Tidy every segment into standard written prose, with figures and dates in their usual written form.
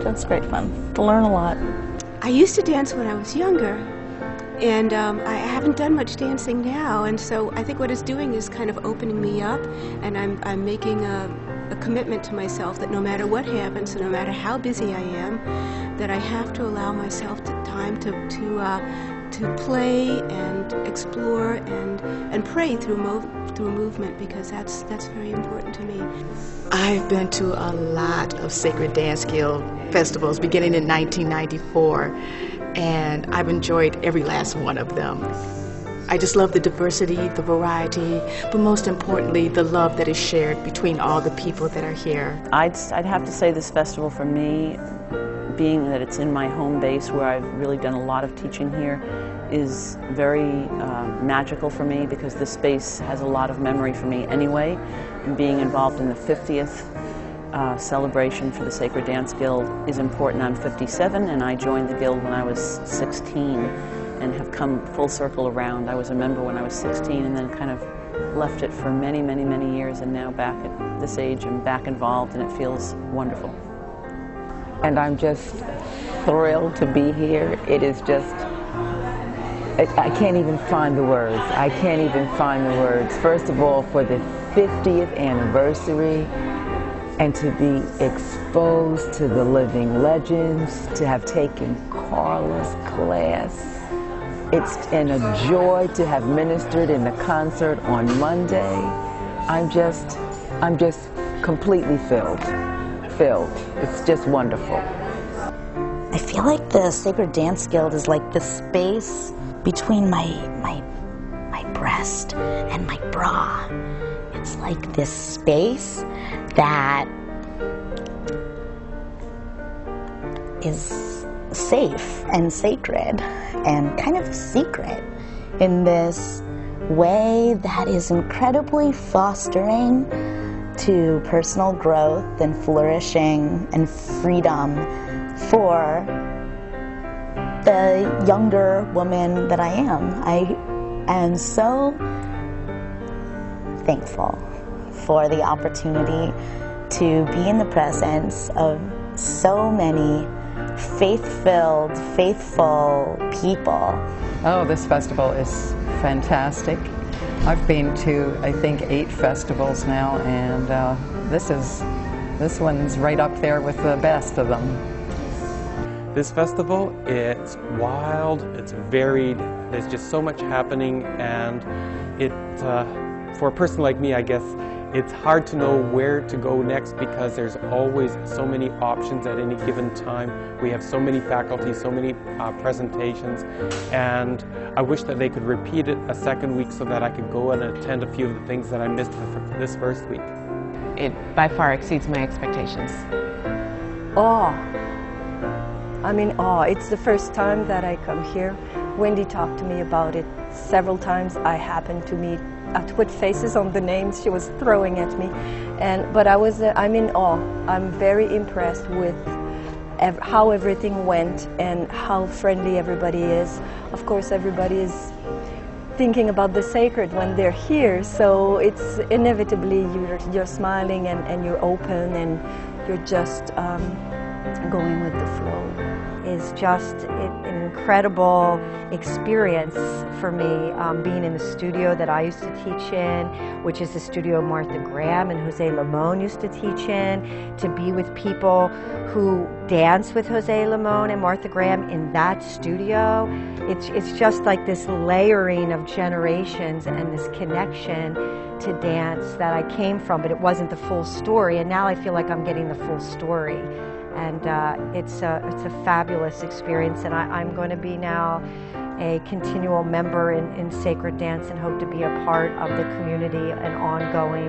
That's great fun to learn a lot. I used to dance when I was younger, and I haven't done much dancing now, and so I think what it's doing is kind of opening me up, and I'm making a commitment to myself that no matter what happens, and no matter how busy I am, that I have to allow myself time to play and explore and pray through movement, because that's very important to me. I've been to a lot of Sacred Dance Guild festivals beginning in 1994, and I've enjoyed every last one of them. I just love the diversity, the variety, but most importantly, the love that is shared between all the people that are here. I'd have to say this festival for me, being that it's in my home base where I've really done a lot of teaching here, is very magical for me, because this space has a lot of memory for me anyway. And being involved in the 50th celebration for the Sacred Dance Guild is important. I'm 57, and I joined the Guild when I was 16 and have come full circle around. I was a member when I was 16 and then kind of left it for many, many, many years, and now back at this age I'm back involved, and it feels wonderful. And I'm just thrilled to be here. It is just, I can't even find the words. I can't even find the words. First of all, for the 50th anniversary, and to be exposed to the living legends, to have taken Carla's class. It's been a joy to have ministered in the concert on Monday. I'm just completely filled. It's just wonderful. I feel like the Sacred Dance Guild is like the space between my breast and my bra. It's like this space that is safe and sacred and kind of secret in this way that is incredibly fostering to personal growth and flourishing and freedom for the younger woman that I am. I am so thankful for the opportunity to be in the presence of so many faith-filled, faithful people. Oh, this festival is fantastic. I've been to, I think, 8 festivals now, and this one's right up there with the best of them. This festival, it's wild, it's varied, there's just so much happening, and for a person like me, I guess, it's hard to know where to go next, because there's always so many options at any given time. We have so many faculty, so many presentations, and I wish that they could repeat it a second week so that I could go and attend a few of the things that I missed this first week. It by far exceeds my expectations. Awe. I'm in awe. It's the first time that I come here. Wendy talked to me about it several times. I happened to meet, to put faces on the names she was throwing at me, but I'm in awe. I'm very impressed with how everything went and how friendly everybody is. Of course, everybody is thinking about the sacred when they're here, so it's inevitably you're smiling and you're open and you're just going with the flow. Is just an incredible experience for me, being in the studio that I used to teach in, which is the studio Martha Graham and Jose Limon used to teach in, to be with people who dance with Jose Limon and Martha Graham in that studio. It's just like this layering of generations and this connection to dance that I came from, but it wasn't the full story, and now I feel like I'm getting the full story. And it's a fabulous experience, and I'm going to be now a continual member in Sacred Dance and hope to be a part of the community, an ongoing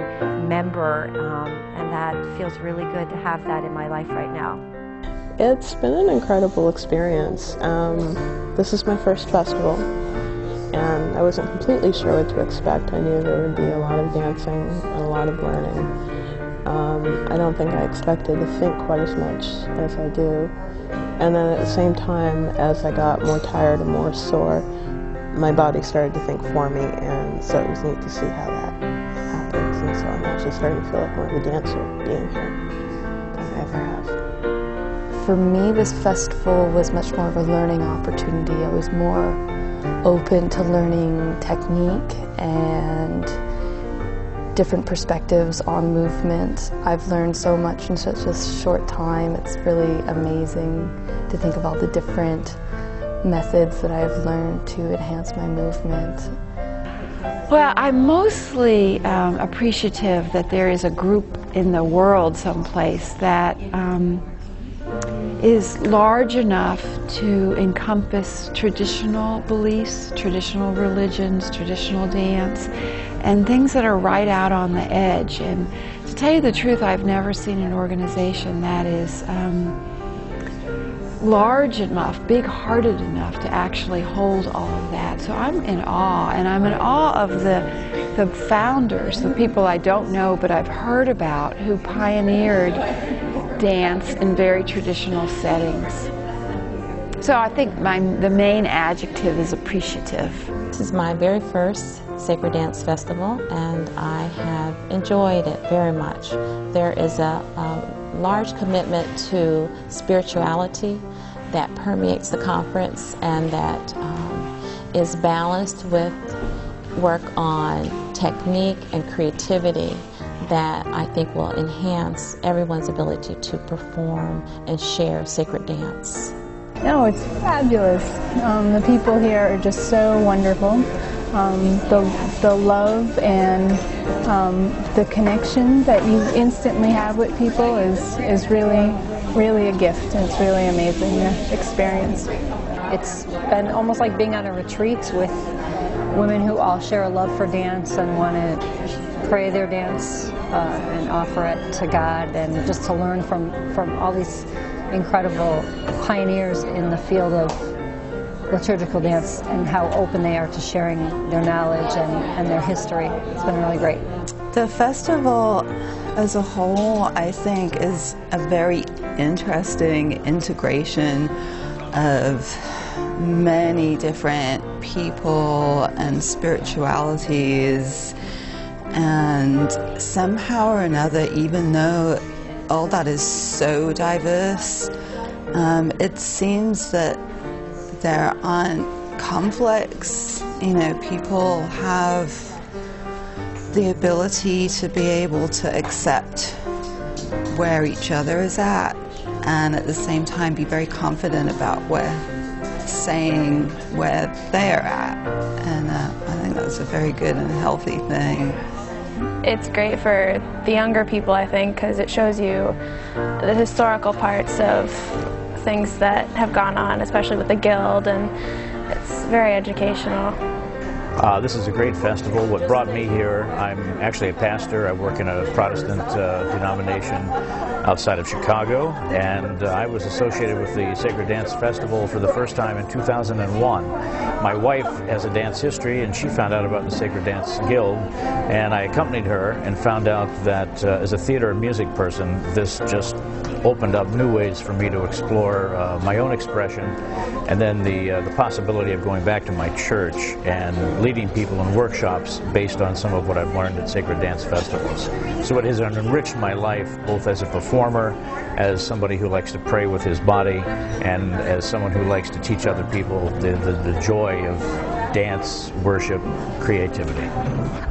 member, and that feels really good to have that in my life right now. It's been an incredible experience. This is my first festival, and I wasn't completely sure what to expect. I knew there would be a lot of dancing and a lot of learning. I don't think I expected to think quite as much as I do. And then at the same time, as I got more tired and more sore, my body started to think for me, and so it was neat to see how that happens. And so I'm actually starting to feel like more of a dancer being here than I ever have. For me, this festival was much more of a learning opportunity. I was more open to learning technique and different perspectives on movement. I've learned so much in such a short time. It's really amazing to think about the different methods that I've learned to enhance my movement. Well, I'm mostly appreciative that there is a group in the world someplace that is large enough to encompass traditional beliefs, traditional religions, traditional dance, and things that are right out on the edge. And to tell you the truth, I've never seen an organization that is large enough, big-hearted enough to actually hold all of that. So I'm in awe, and I'm in awe of the founders, the people I don't know but I've heard about, who pioneered dance in very traditional settings. So I think the main adjective is appreciative. This is my very first Sacred Dance Festival, and I have enjoyed it very much. There is a large commitment to spirituality that permeates the conference, and that is balanced with work on technique and creativity that I think will enhance everyone's ability to perform and share sacred dance. No, it's fabulous. The people here are just so wonderful. The love and the connection that you instantly have with people is really a gift. And it's really amazing experience. It's been almost like being on a retreat with women who all share a love for dance and want to pray their dance and offer it to God, and just to learn from all these incredible pioneers in the field of liturgical dance and how open they are to sharing their knowledge and their history. It's been really great. The festival as a whole, I think, is a very interesting integration of many different people and spiritualities, and somehow or another, even though all that is so diverse, it seems that there aren't conflicts. You know, people have the ability to be able to accept where each other is at, and at the same time be very confident about saying where they're at. And I think that's a very good and healthy thing. It's great for the younger people, I think, because it shows you the historical parts of things that have gone on, especially with the Guild, and it's very educational. This is a great festival. What brought me here, I'm actually a pastor. I work in a Protestant denomination outside of Chicago, and I was associated with the Sacred Dance Festival for the first time in 2001. My wife has a dance history, and she found out about the Sacred Dance Guild, and I accompanied her and found out that as a theater and music person, this just opened up new ways for me to explore my own expression, and then the possibility of going back to my church and leading people in workshops based on some of what I've learned at Sacred Dance Festivals. So it has enriched my life, both as a performer, as somebody who likes to pray with his body, and as someone who likes to teach other people the joy of dance, worship, creativity.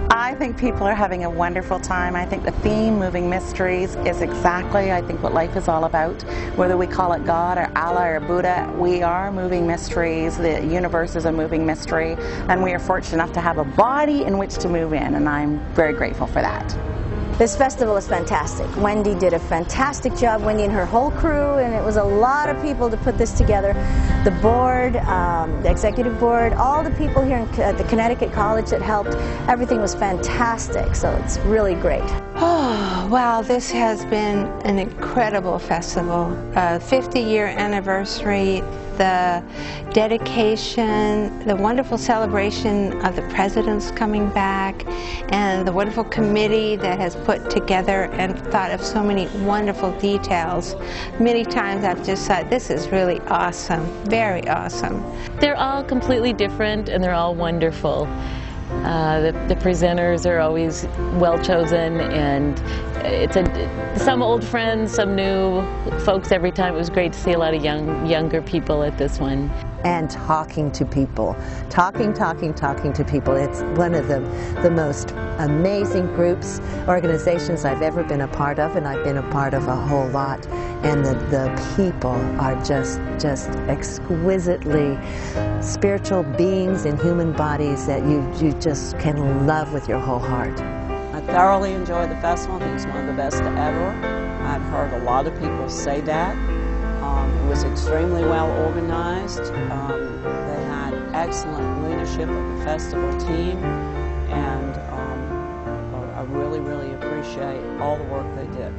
I think people are having a wonderful time. I think the theme, Moving Mysteries, is exactly, I think, what life is all about. Whether we call it God or Allah or Buddha, we are moving mysteries. The universe is a moving mystery, and we are fortunate enough to have a body in which to move in, and I'm very grateful for that. This festival is fantastic. Wendy did a fantastic job, Wendy and her whole crew, and it was a lot of people to put this together. The board, the executive board, all the people here at the Connecticut College that helped, everything was fantastic, so it's really great. Oh, wow, this has been an incredible festival. 50-year anniversary, the dedication, the wonderful celebration of the presidents coming back, and the wonderful committee that has put together and thought of so many wonderful details. Many times I've just thought, this is really awesome, very awesome. They're all completely different, and they're all wonderful. The presenters are always well chosen, and some old friends, some new folks every time. It was great to see a lot of younger people at this one. And talking to people. Talking to people. It's one of the most amazing groups, organizations I've ever been a part of, and I've been a part of a whole lot. And the people are just exquisitely spiritual beings in human bodies that you just can love with your whole heart. I thoroughly enjoyed the festival. I think it's one of the best ever. I've heard a lot of people say that. It was extremely well organized. They had excellent leadership of the festival team, and I really, really appreciate all the work they did.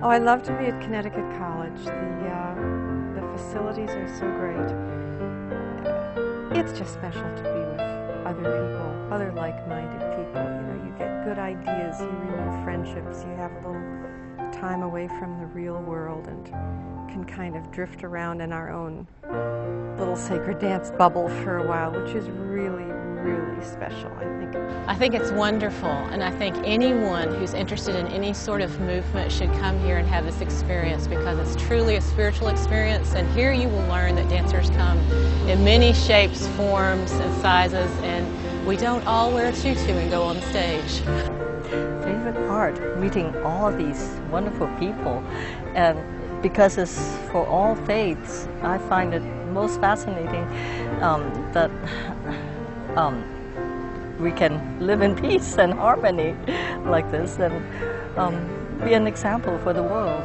Oh, I love to be at Connecticut College. The facilities are so great. It's just special to be with other people, other like-minded people. You know, you get good ideas, you renew friendships, you have a little time away from the real world and can kind of drift around in our own little sacred dance bubble for a while, which is really, really special, I think. I think it's wonderful, and I think anyone who's interested in any sort of movement should come here and have this experience, because it's truly a spiritual experience, and here you will learn that dancers come in many shapes, forms, and sizes, and we don't all wear a tutu and go on the stage. Favorite part, meeting all of these wonderful people, and because it's for all faiths, I find it most fascinating that we can live in peace and harmony like this, and be an example for the world.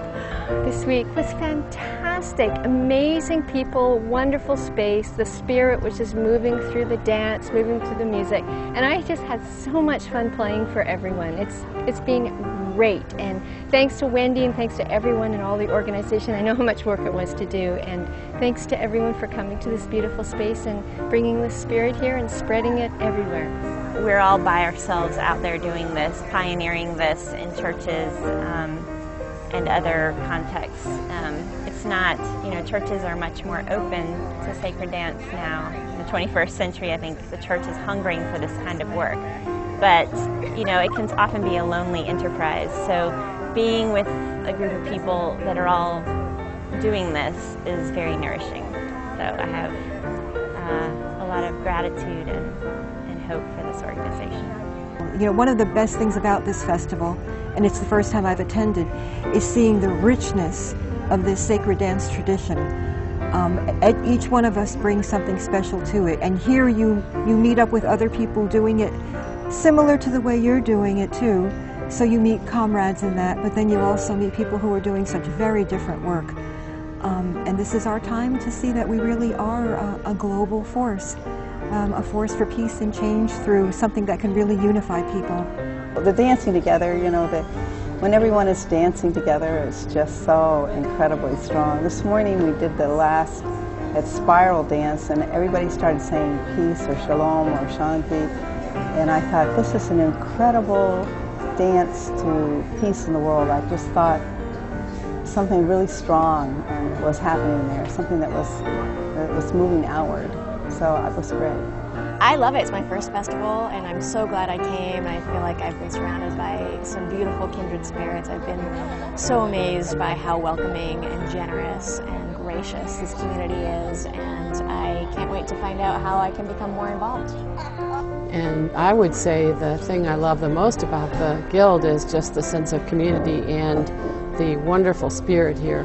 This week was fantastic. Amazing people, wonderful space. The spirit was just moving through the dance, moving through the music, and I just had so much fun playing for everyone. It's been great, and thanks to Wendy and thanks to everyone in all the organization. I know how much work it was to do, and thanks to everyone for coming to this beautiful space and bringing the spirit here and spreading it everywhere. We're all by ourselves out there doing this, pioneering this in churches and other contexts. It's not, you know, churches are much more open to sacred dance now. In the 21st century, I think the church is hungering for this kind of work. But, you know, it can often be a lonely enterprise. So being with a group of people that are all doing this is very nourishing. So I have a lot of gratitude and hope for this organization. You know, one of the best things about this festival, and it's the first time I've attended, is seeing the richness of this sacred dance tradition. Each one of us brings something special to it, and here you meet up with other people doing it similar to the way you're doing it too. So you meet comrades in that, but then you also meet people who are doing such very different work. And this is our time to see that we really are a global force, a force for peace and change through something that can really unify people. The dancing together, you know, when everyone is dancing together, it's just so incredibly strong. This morning we did the last spiral dance, and everybody started saying peace or shalom or shanti. And I thought, this is an incredible dance to peace in the world. I just thought something really strong was happening there, something that was moving outward. So it was great. I love it. It's my first festival, and I'm so glad I came. I feel like I've been surrounded by some beautiful kindred spirits. I've been so amazed by how welcoming and generous and gracious this community is, and I can't wait to find out how I can become more involved. And I would say the thing I love the most about the Guild is just the sense of community and the wonderful spirit here.